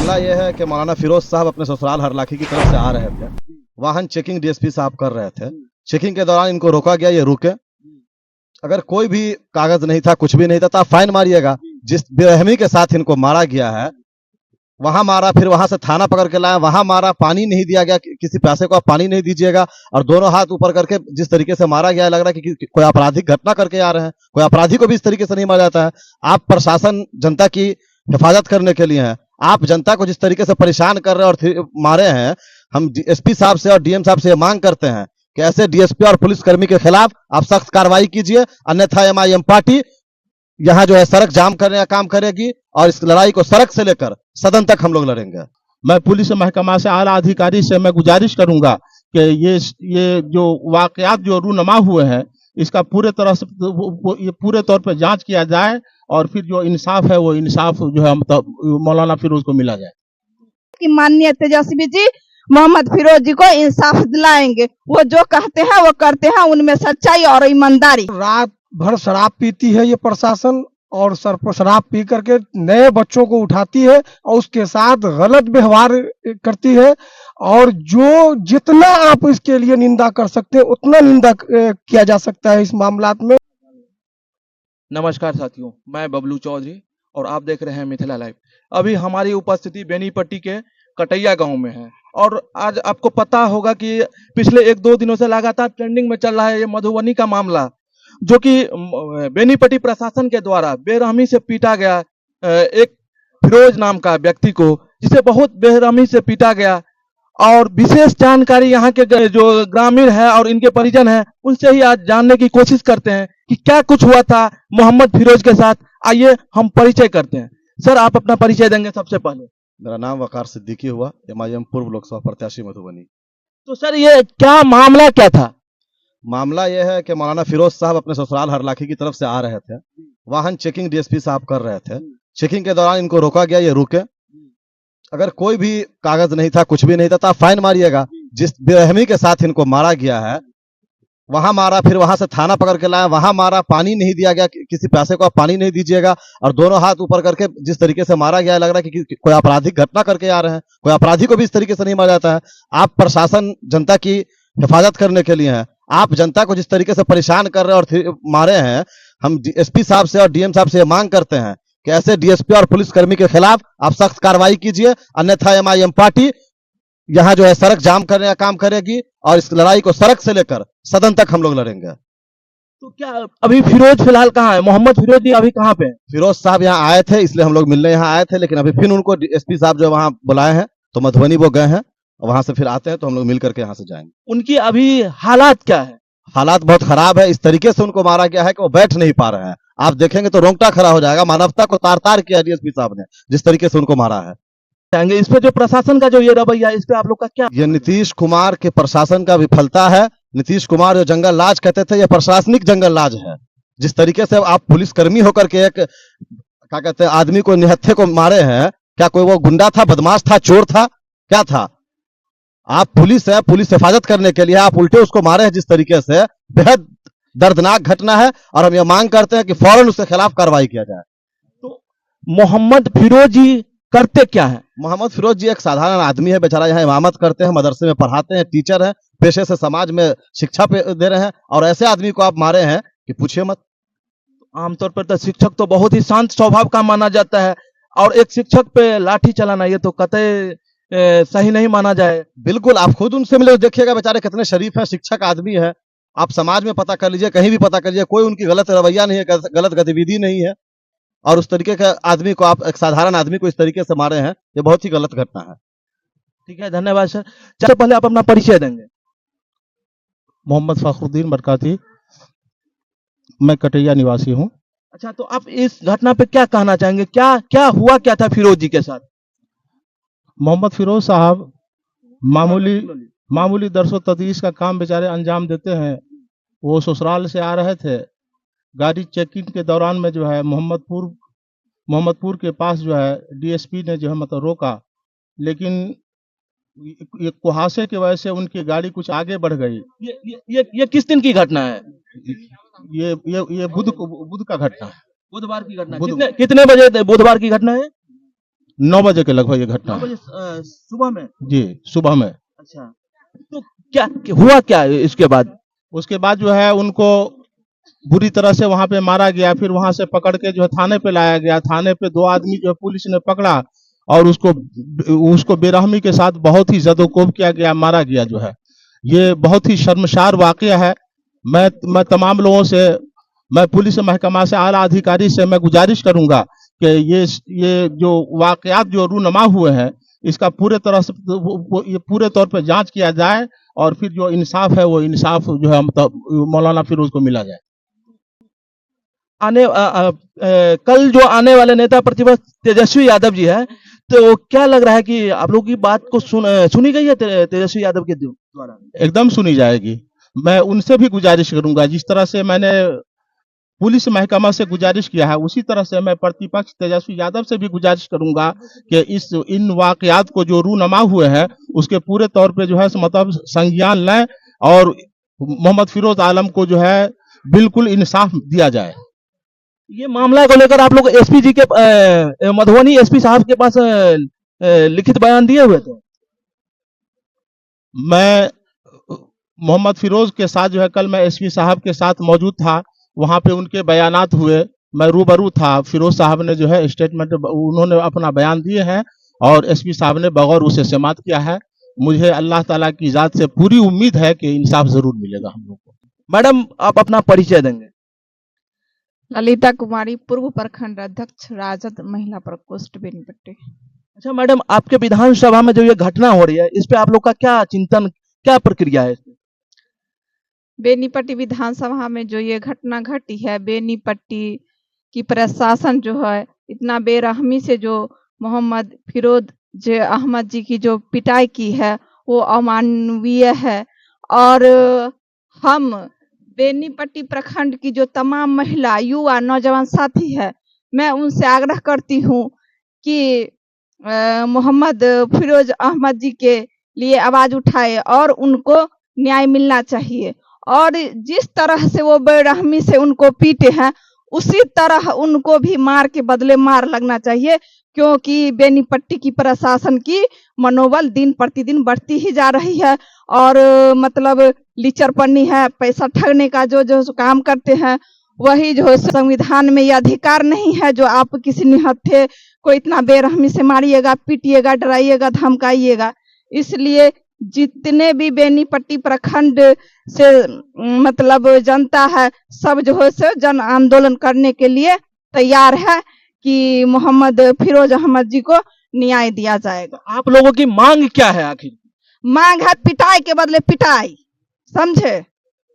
मामला यह है कि मौलाना फिरोज साहब अपने ससुराल हरलाखी की तरफ से आ रहे थे। वाहन चेकिंग डीएसपी साहब कर रहे थे। चेकिंग के दौरान इनको रोका गया, ये रुके। अगर कोई भी कागज नहीं था, कुछ भी नहीं था, तो आप फाइन मारिएगा। जिस बेरहमी के साथ इनको मारा गया है, वहां मारा, फिर वहां से थाना पकड़ के लाया, वहां मारा, पानी नहीं दिया गया, किसी प्यासे को आप पानी नहीं दीजिएगा। और दोनों हाथ ऊपर करके जिस तरीके से मारा गया है, लग रहा है कि कोई आपराधिक घटना करके आ रहे हैं। कोई अपराधी को भी इस तरीके से नहीं मारा जाता है। आप प्रशासन जनता की हिफाजत करने के लिए है। आप जनता को जिस तरीके से परेशान कर रहे हैं और मारे हैं, हम एसपी साहब से और डीएम साहब से मांग करते हैं कि ऐसे डीएसपी और पुलिसकर्मी के खिलाफ आप सख्त कार्रवाई कीजिए, अन्यथा एमआईएम पार्टी यहाँ जो है सड़क जाम करने का काम करेगी और इस लड़ाई को सड़क से लेकर सदन तक हम लोग लड़ेंगे। मैं पुलिस महकमा से आला अधिकारी से मैं गुजारिश करूंगा कि ये जो वाकयात जो रूनमा हुए हैं, इसका पूरे तरह से ये पूरे तौर पर जांच किया जाए और फिर जो इंसाफ है वो इंसाफ जो है मौलाना फिरोज को मिला जाए। कि माननीय तेजस्वी जी मोहम्मद फिरोज जी को इंसाफ दिलाएंगे। वो जो कहते हैं वो करते हैं, उनमें सच्चाई और ईमानदारी। रात भर शराब पीती है ये प्रशासन, और शराब पी करके नए बच्चों को उठाती है और उसके साथ गलत व्यवहार करती है। और जो जितना आप इसके लिए निंदा कर सकते हैं उतना निंदा किया जा सकता है इस मामलात में। नमस्कार साथियों, मैं बबलू चौधरी और आप देख रहे हैं मिथिला लाइव। अभी हमारी उपस्थिति बेनीपट्टी के कटैया गांव में है और आज आपको पता होगा कि पिछले 1-2 दिनों से लगातार ट्रेंडिंग में चल रहा है ये मधुबनी का मामला, जो कि बेनीपट्टी प्रशासन के द्वारा बेरहमी से पीटा गया एक फिरोज नाम का व्यक्ति को, जिसे बहुत बेरहमी से पीटा गया। और विशेष जानकारी यहाँ के जो ग्रामीण है और इनके परिजन हैं उनसे ही आज जानने की कोशिश करते हैं कि क्या कुछ हुआ था मोहम्मद फिरोज के साथ। आइए हम परिचय करते हैं। सर, आप अपना परिचय देंगे सबसे पहले। मेरा नाम वकार सिद्दीकी हुआ, एमआईएम पूर्व लोकसभा प्रत्याशी मधुबनी। तो सर, ये क्या मामला क्या था? मामला यह है कि मौलाना फिरोज साहब अपने ससुराल हरलाखी की तरफ से आ रहे थे। वाहन चेकिंग डीएसपी साहब कर रहे थे। चेकिंग के दौरान इनको रोका गया, ये रुके। अगर कोई भी कागज नहीं था, कुछ भी नहीं था, तो आप फाइन मारिएगा। जिस बेरहमी के साथ इनको मारा गया है, वहां मारा, फिर वहां से थाना पकड़ के लाया, वहां मारा, पानी नहीं दिया गया, किसी प्यासे को आप पानी नहीं दीजिएगा। और दोनों हाथ ऊपर करके जिस तरीके से मारा गया है, लग रहा है कि कोई आपराधिक घटना करके आ रहे हैं। कोई अपराधी को भी इस तरीके से नहीं मारा जाता है। आप प्रशासन जनता की हिफाजत करने के लिए है। आप जनता को जिस तरीके से परेशान कर रहे हैं और मारे हैं, हम एसपी साहब से और डीएम साहब से मांग करते हैं कि ऐसे डीएसपी और पुलिसकर्मी के खिलाफ आप सख्त कार्रवाई कीजिए, अन्यथा एमआईएम पार्टी यहाँ जो है सड़क जाम करने का काम करेगी और इस लड़ाई को सड़क से लेकर सदन तक हम लोग लड़ेंगे। तो क्या अभी फिरोज फिलहाल कहाँ है? मोहम्मद फिरोज जी अभी कहाँ पे हैं? फिरोज साहब यहाँ आए थे, इसलिए हम लोग मिलने यहाँ आए थे, लेकिन अभी फिर उनको एसपी साहब जो वहाँ बुलाए हैं, तो मधुबनी वो गए हैं। वहां से फिर आते हैं तो हम लोग मिल करके यहाँ से जाएंगे। उनकी अभी हालात क्या है? हालात बहुत खराब है। इस तरीके से उनको मारा गया है कि वो बैठ नहीं पा रहे हैं। आप देखेंगे तो रोंगटा खड़ा हो जाएगा। मानवता को तार तार किया डीएसपी साहब ने, जिस तरीके से उनको मारा है। इस पे जो प्रशासन का जो ये रवैया है, इस पे आप लोग का क्या? ये नीतीश कुमार के प्रशासन का विफलता है। नीतीश कुमार जो जंगल राज कहते थे, ये प्रशासनिक जंगल राज है। जिस तरीके से आप पुलिसकर्मी होकर के एक क्या कहते हैं आदमी को निहत्थे को मारे हैं, क्या कोई वो गुंडा था, बदमाश था, चोर था, क्या था? आप पुलिस है, पुलिस हिफाजत करने के लिए आप उल्टे उसको मारे हैं जिस तरीके से, बेहद दर्दनाक घटना है। और हम ये मांग करते हैं कि फौरन उसके खिलाफ कार्रवाई किया जाए। तो मोहम्मद फिरोज जी करते क्या है? मोहम्मद फिरोज जी एक साधारण आदमी है, बेचारा यहाँ इमामत करते हैं, मदरसे में पढ़ाते हैं, टीचर हैं, पेशे से समाज में शिक्षा दे रहे हैं। और ऐसे आदमी को आप मारे हैं कि पूछिए मत। आमतौर पर तो शिक्षक तो बहुत ही शांत स्वभाव का माना जाता है, और एक शिक्षक पे लाठी चलाना ये तो कतई सही नहीं माना जाए। बिल्कुल, आप खुद उनसे मिले देखिएगा, बेचारे कितने शरीफ है, शिक्षक आदमी है। आप समाज में पता कर लीजिए, कहीं भी पता कर लीजिए, कोई उनकी गलत रवैया नहीं है, गलत गतिविधि नहीं है। और उस तरीके के आदमी को आप, एक साधारण आदमी को इस तरीके से मारे हैं, ये बहुत ही गलत घटना है। ठीक है, धन्यवाद सर। चलो पहले आप अपना परिचय देंगे। मोहम्मद फखरुद्दीन बरकाती, मैं कटैया निवासी हूँ। अच्छा, तो आप इस घटना पे क्या कहना चाहेंगे? क्या क्या हुआ, क्या था फिरोज जी के साथ? मोहम्मद फिरोज साहब मामूली दरसो तदरीस का काम बेचारे अंजाम देते हैं। वो ससुराल से आ रहे थे, गाड़ी चेकिंग के दौरान में जो है मोहम्मदपुर के पास जो है डीएसपी ने जो है मतलब रोका, लेकिन ये कुहासे की वजह से उनकी गाड़ी कुछ आगे बढ़ गई। ये किस दिन की घटना है? ये बुध का घटना है। बुधवार की घटना। कितने बजे बुधवार की घटना है? 9 बजे के लगभग ये घटना है। सुबह में? जी, सुबह में। अच्छा, तो क्या हुआ क्या इसके बाद? उसके बाद जो है उनको बुरी तरह से वहां पे मारा गया, फिर वहां से पकड़ के जो है थाने पे लाया गया। थाने पे 2 आदमी जो है पुलिस ने पकड़ा और उसको बेरहमी के साथ बहुत ही जदोकोब किया गया, मारा गया जो है। ये बहुत ही शर्मसार वाकया है। मैं तमाम लोगों से, मैं पुलिस महकमा से, आला अधिकारी से मैं गुजारिश करूंगा कि ये जो वाकयात जो रूनमा हुए हैं, इसका पूरे तरह से ये पूरे तौर पर जांच किया जाए और फिर जो इंसाफ है वो इंसाफ जो है मतलब मौलाना फिरोज को मिला जाए। कल जो आने वाले नेता प्रतिपक्ष तेजस्वी यादव जी है, तो क्या लग रहा है कि आप लोगों की बात को सुनी गई है तेजस्वी यादव के द्वारा? एकदम सुनी जाएगी। मैं उनसे भी गुजारिश करूंगा, जिस तरह से मैंने पुलिस महकमा से गुजारिश किया है, उसी तरह से मैं प्रतिपक्ष तेजस्वी यादव से भी गुजारिश करूंगा कि इन वाकयात को जो रूनमा हुए हैं उसके पूरे तौर पे जो है मतलब संज्ञान लें और मोहम्मद फिरोज आलम को जो है बिल्कुल इंसाफ दिया जाए। ये मामला को लेकर आप लोग एसपी जी के मधुबनी एसपी साहब के पास लिखित बयान दिए हुए थे? मैं मोहम्मद फिरोज के साथ जो है कल मैं एसपी साहब के साथ मौजूद था, वहां पे उनके बयानात हुए, मैं रूबरू था। फिरोज साहब ने जो है स्टेटमेंट उन्होंने अपना बयान दिए हैं और एसपी साहब ने बगौर उसे समाप्त किया है। मुझे अल्लाह ताला की जात से पूरी उम्मीद है कि इंसाफ जरूर मिलेगा हम लोग को। मैडम, आप अपना परिचय देंगे? ललिता कुमारी, पूर्व प्रखंड अध्यक्ष, राजद महिला प्रकोष्ठ, बेनीपट्टी। अच्छा मैडम, आपके विधानसभा में जो ये घटना हो रही है, इस पे आप लोग का क्या चिंतन, क्या प्रक्रिया है? बेनीपट्टी विधानसभा में जो ये घटना घटी है, बेनीपट्टी की प्रशासन जो है इतना बेरहमी से जो मोहम्मद फिरोज अहमद जी की जो पिटाई की है वो अमानवीय है। और हम बेनीपट्टी प्रखंड की जो तमाम महिला, युवा, नौजवान साथी है, मैं उनसे आग्रह करती हूँ कि मोहम्मद फिरोज अहमद जी के लिए आवाज उठाए और उनको न्याय मिलना चाहिए। और जिस तरह से वो बेरहमी से उनको पीटे हैं उसी तरह उनको भी मार के बदले मार लगना चाहिए, क्योंकि बेनीपट्टी की प्रशासन की मनोबल दिन प्रतिदिन बढ़ती ही जा रही है। और मतलब लीचरपन्नी है, पैसा ठगने का जो काम करते हैं, वही जो संविधान में ये अधिकार नहीं है जो आप किसी निहत्थे को इतना बेरहमी से मारिएगा, पीटिएगा, डराइएगा, धमकाइएगा। इसलिए जितने भी बेनीपट्टी प्रखंड से मतलब जनता है, सब जो है से जन आंदोलन करने के लिए तैयार है कि मोहम्मद फिरोज अहमद जी को न्याय दिया जाएगा। आप लोगों की मांग क्या है आखिर? मांग है पिटाई के बदले पिटाई, समझे,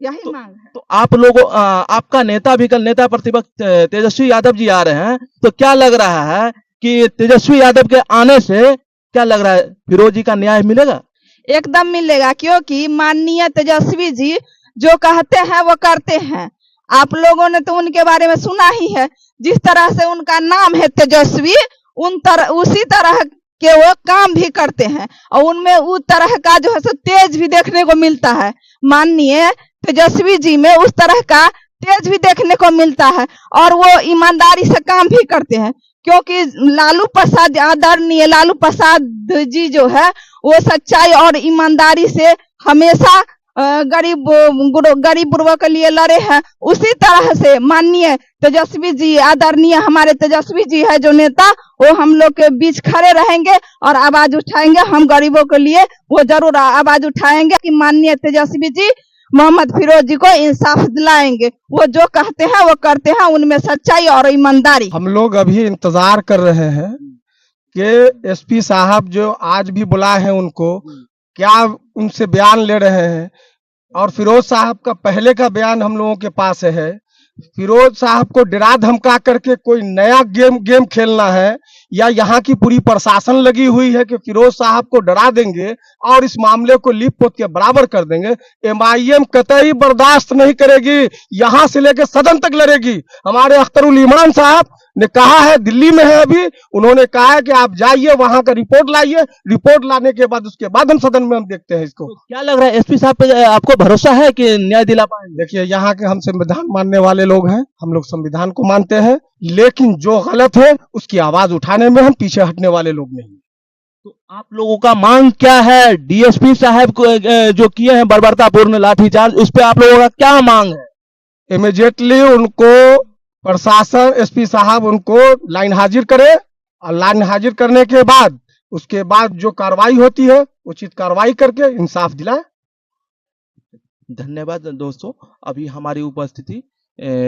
यही मांग है। तो आप लोगों, आपका नेता भी कल नेता प्रतिपक्ष तेजस्वी यादव जी आ रहे हैं, तो क्या लग रहा है कि तेजस्वी यादव के आने से क्या लग रहा है, फिरोज जी का न्याय मिलेगा? एकदम मिलेगा, क्योंकि माननीय तेजस्वी जी जो कहते हैं वो करते हैं। आप लोगों ने तो उनके बारे में सुना ही है, जिस तरह से उनका नाम है तेजस्वी, उसी तरह के वो काम भी करते हैं और उनमें उस तरह का जो है सो तेज भी देखने को मिलता है। माननीय तेजस्वी जी में उस तरह का तेज भी देखने को मिलता है और वो ईमानदारी से काम भी करते हैं, क्योंकि लालू प्रसाद, आदरणीय लालू प्रसाद जी जो है वो सच्चाई और ईमानदारी से हमेशा गरीब गुरबों के लिए लड़े हैं। उसी तरह से माननीय तेजस्वी जी, आदरणीय हमारे तेजस्वी जी है जो नेता, वो हम लोग के बीच खड़े रहेंगे और आवाज उठाएंगे। हम गरीबों के लिए वो जरूर आवाज उठाएंगे कि माननीय तेजस्वी जी मोहम्मद फिरोज जी को इंसाफ दिलाएंगे। वो जो कहते हैं वो करते हैं, उनमें सच्चाई और ईमानदारी। हम लोग अभी इंतजार कर रहे हैं कि एसपी साहब जो आज भी बुलाए हैं उनको क्या उनसे बयान ले रहे हैं। और फिरोज साहब का पहले का बयान हम लोगों के पास है। फिरोज साहब को डरा धमका करके कोई नया गेम खेलना है, या यहाँ की पूरी प्रशासन लगी हुई है कि फिरोज साहब को डरा देंगे और इस मामले को लीप पोत के बराबर कर देंगे। एमआईएम कतई बर्दाश्त नहीं करेगी, यहाँ से लेकर सदन तक लड़ेगी। हमारे अख्तरुल इमान साहब ने कहा है, दिल्ली में है अभी, उन्होंने कहा है कि आप जाइए वहां का रिपोर्ट लाइए, रिपोर्ट लाने के बाद उसके बाद हम सदन में हम देखते हैं इसको। तो क्या लग रहा है एसपी साहब पे आपको भरोसा है कि न्याय दिला पाएंगे? देखिए, यहाँ के हम संविधान मानने वाले लोग हैं, हम लोग संविधान को मानते हैं, लेकिन जो गलत है उसकी आवाज उठाने में हम पीछे हटने वाले लोग नहीं। तो आप लोगों का मांग क्या है? डीएसपी साहब को जो किए हैं बर्बरतापूर्ण लाठीचार्ज, उस पे आप लोगों का क्या मांग है? इमीडिएटली उनको प्रशासन, एसपी साहब उनको लाइन हाजिर करे और लाइन हाजिर करने के बाद उसके बाद जो कार्रवाई होती है उचित कार्रवाई करके इंसाफ दिलाए। धन्यवाद दोस्तों। अभी हमारी उपस्थिति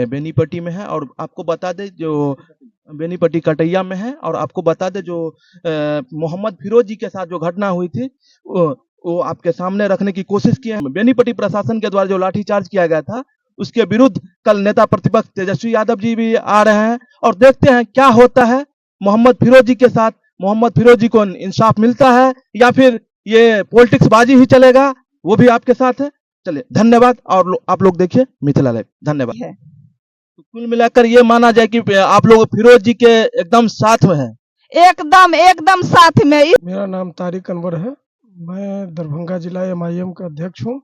बेनीपट्टी में है और आपको बता दें जो बेनीपट्टी कटैया में है, और आपको बता दें जो मोहम्मद फिरोज जी के साथ जो घटना हुई थी वो आपके सामने रखने की कोशिश की है। बेनीपट्टी प्रशासन के द्वारा जो लाठीचार्ज किया गया था उसके विरुद्ध कल नेता प्रतिपक्ष तेजस्वी यादव जी भी आ रहे हैं और देखते हैं क्या होता है मोहम्मद फिरोज जी के साथ। मोहम्मद फिरोज जी को इंसाफ मिलता है या फिर ये पॉलिटिक्स बाजी ही चलेगा, वो भी आपके साथ है। चलिए धन्यवाद। और आप लोग देखिए मिथिला लाइव। धन्यवाद। तो कुल मिलाकर ये माना जाए कि आप लोग फिरोज जी के एकदम साथ में हैं। एकदम साथ में। मेरा नाम तारिक अनवर है, मैं दरभंगा जिला एमआईएम का अध्यक्ष हूँ।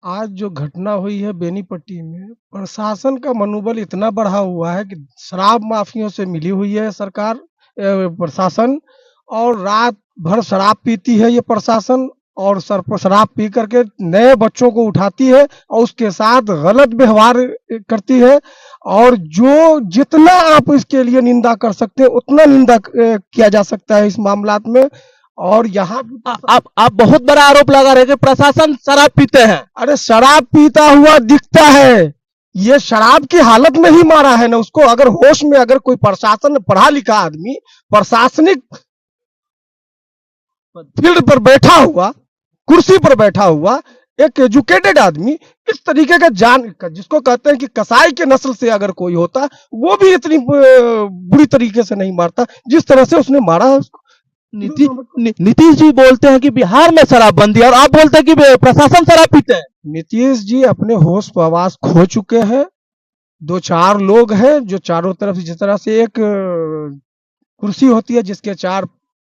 आज जो घटना हुई है बेनीपट्टी में, प्रशासन का मनोबल इतना बढ़ा हुआ है कि शराब माफियों से मिली हुई है सरकार, प्रशासन, और रात भर शराब पीती है ये प्रशासन, और शराब पी करके नए बच्चों को उठाती है और उसके साथ गलत व्यवहार करती है। और जो जितना आप इसके लिए निंदा कर सकते हैं उतना निंदा किया जा सकता है इस मामलात में। और यहाँ आप बहुत बड़ा आरोप लगा रहे हैं कि प्रशासन शराब पीते हैं। अरे शराब पीता हुआ दिखता है, ये शराब की हालत में ही मारा है ना उसको। अगर होश में अगर कोई प्रशासन पढ़ा लिखा आदमी प्रशासनिक फील्ड पर बैठा हुआ, कुर्सी पर बैठा हुआ एक एजुकेटेड आदमी इस तरीके का जिसको कहते हैं कि कसाई के नस्ल से अगर कोई होता वो भी इतनी बुरी तरीके से नहीं मारता जिस तरह से उसने मारा है उसको। नीतीश जी बोलते हैं कि बिहार में शराबबंदी, और आप बोलते हैं कि प्रशासन शराब पीते हैं। नीतीश जी अपने होश पवास खो चुके हैं। दो चार लोग हैं जो चारों तरफ जिस तरह से एक कुर्सी होती है जिसके चार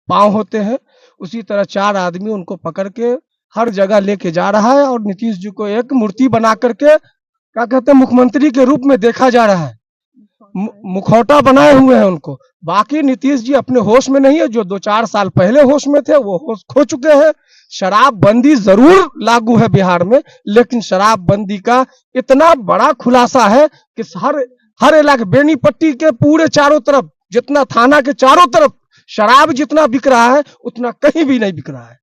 पांव होते हैं, उसी तरह चार आदमी उनको पकड़ के हर जगह लेके जा रहा है और नीतीश जी को एक मूर्ति बना करके क्या कहते हैं मुख्यमंत्री के रूप में देखा जा रहा है। मुखौटा बनाए हुए हैं उनको। बाकी नीतीश जी अपने होश में नहीं है, जो 2-4 साल पहले होश में थे वो होश खो चुके हैं। शराबबंदी जरूर लागू है बिहार में, लेकिन शराबबंदी का इतना बड़ा खुलासा है कि हर इलाके बेनीपट्टी के पूरे चारों तरफ, जितना थाना के चारों तरफ शराब जितना बिक रहा है उतना कहीं भी नहीं बिक रहा है।